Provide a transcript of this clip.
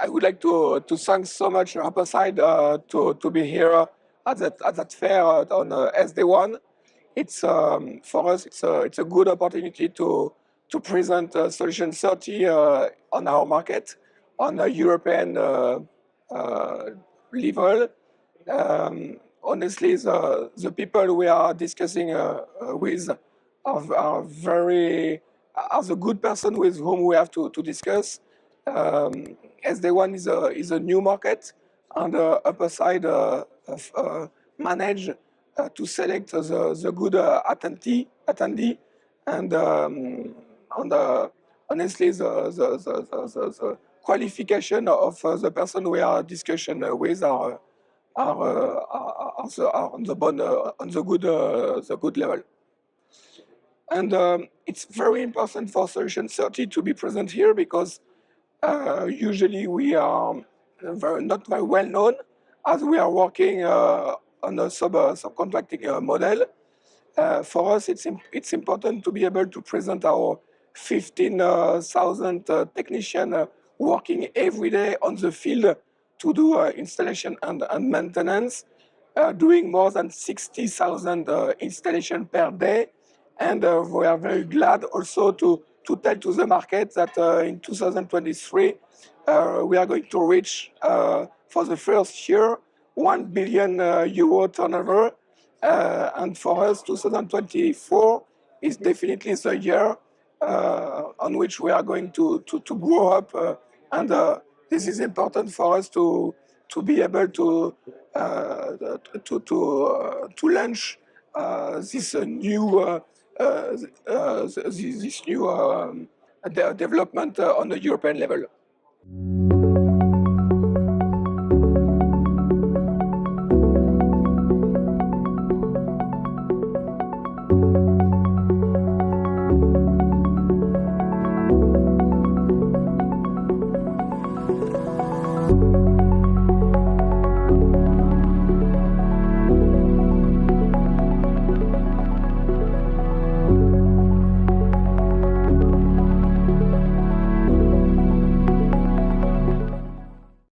I would like to thank so much Upside to be here at that fair on SD-WAN. It's for us. It's a good opportunity to present Solution 30 on our market on a European level. Honestly, the people we are discussing with are the good person with whom we have to discuss. SD-WAN is a new market, and Upper Side manage to select the good attendee, and honestly, the qualification of the person we are discussing with are on the good level. And it's very important for Solution 30 to be present here because usually we are not very well known as we are working on a subcontracting model. For us, it's important to be able to present our 15,000 technicians working every day on the field to do installation and maintenance, doing more than 60,000 installations per day. And we are very glad also to tell to the market that in 2023, we are going to reach, for the first year, 1 billion euro turnover. And for us, 2024 is definitely the year on which we are going to grow up. And this is important for us to be able to launch this new development on the European level.